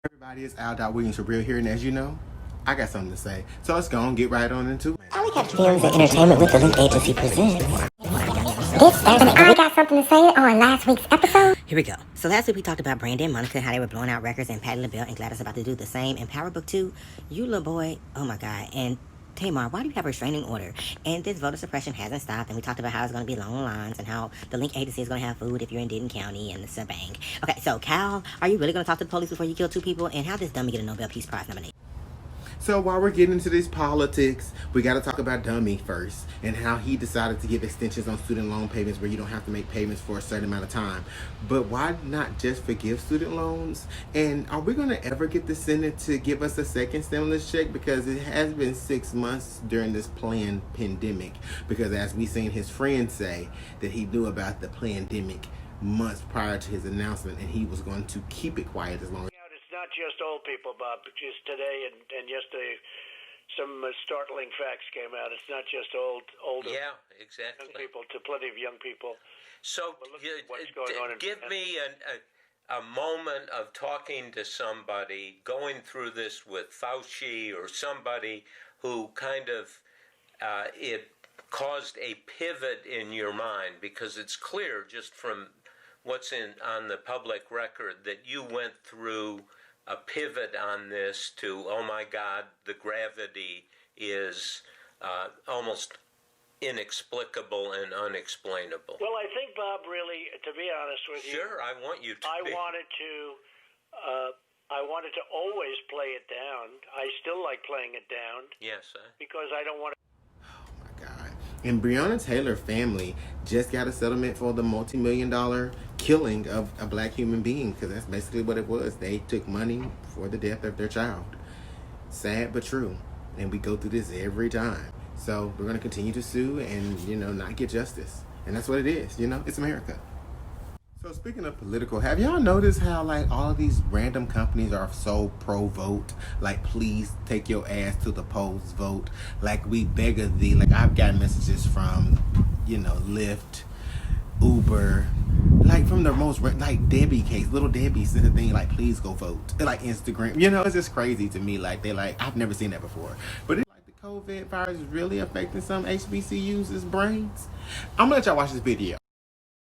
Everybody, it's Al Williams for real here, and as you know, I got something to say. So let's go and get right on into it. Alley Catch Films and Entertainment with the Link Agency presents This Thursday, I got something to say on last week's episode. Here we go. So last week we talked about Brandon and Monica, how they were blowing out records, and Patti LaBelle and Gladys about to do the same. And Power Book 2, you little boy, oh my God. And Tamar, why do you have a restraining order? And this voter suppression hasn't stopped, and we talked about how it's going to be long lines and how the Link Agency is going to have food if you're in Denton County and the Sabang. Okay, so Cal, are you really going to talk to the police before you kill 2 people? And how does Dummy get a Nobel Peace Prize nomination? So while we're getting into this politics, we got to talk about Dummy first and how he decided to give extensions on student loan payments where you don't have to make payments for a certain amount of time. But why not just forgive student loans? And are we going to ever get the Senate to give us a second stimulus check? Because it has been 6 months during this planned pandemic. Because as we seen his friends say, that he knew about the pandemic months prior to his announcement, and he was going to keep it quiet as long as not just old people, Bob. Just today and yesterday, some startling facts came out. It's not just older. Yeah, exactly. Young people, to plenty of young people. So what's going on give me a moment of talking to somebody, going through this with Fauci or somebody who kind of it caused a pivot in your mind, because it's clear just from what's on the public record that you went through a pivot on this to, oh my God, the gravity is almost inexplicable and unexplainable. Well, I think, Bob, really, to be honest with you, sure, I want you to. I wanted to always play it down. I still like playing it down. Yes, because I don't want to. And Breonna Taylor family just got a settlement for the multi-million-dollar killing of a black human being, because that's basically what it was. They took money for the death of their child. Sad but true. And we go through this every time. So we're going to continue to sue and, not get justice. And that's what it is. It's America. So speaking of political, have y'all noticed how all of these random companies are so pro-vote? Please take your ass to the polls, vote. We beg of thee. I've gotten messages from, Lyft, Uber, from the most, Debbie case, little Debbie sent a thing please go vote. Instagram, it's just crazy to me. I've never seen that before. But it's the COVID virus is really affecting some HBCUs' brains. I'm gonna let y'all watch this video.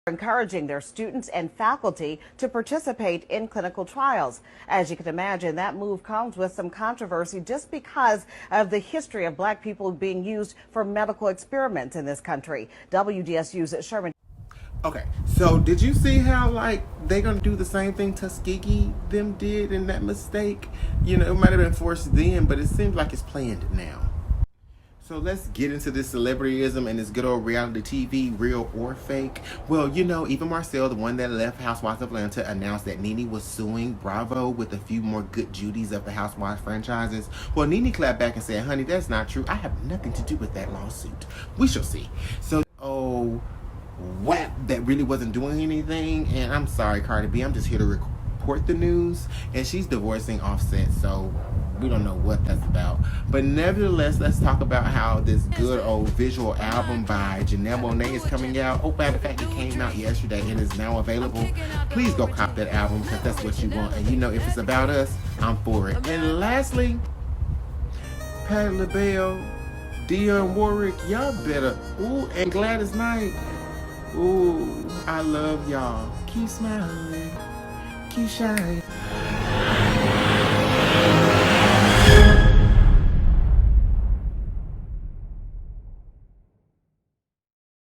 Encouraging their students and faculty to participate in clinical trials. As you can imagine, that move comes with some controversy just because of the history of black people being used for medical experiments in this country. WDSU's Sherman. Okay, so did you see how they're gonna do the same thing Tuskegee them did in that mistake? It might have been forced then, but it seems like it's planned now. So let's get into this celebrityism and this good old reality TV, real or fake. Well, even Marcel, the one that left Housewives of Atlanta, announced that Nene was suing Bravo with a few more good Judys of the Housewives franchises. Well, Nene clapped back and said, honey, that's not true. I have nothing to do with that lawsuit. We shall see. So, that really wasn't doing anything. And I'm sorry, Cardi B, I'm just here to report the news. And she's divorcing Offset, so we don't know what that's about. But nevertheless, let's talk about how this good old visual album by Janelle Monáe is coming out. Oh, matter of fact, it came out yesterday and is now available. Please go cop that album, because that's what you want. And if it's about us, I'm for it. And lastly, Patti LaBelle, Dionne Warwick, y'all better. Ooh, and Gladys Knight. Ooh, I love y'all. Keep smiling. Keep shining.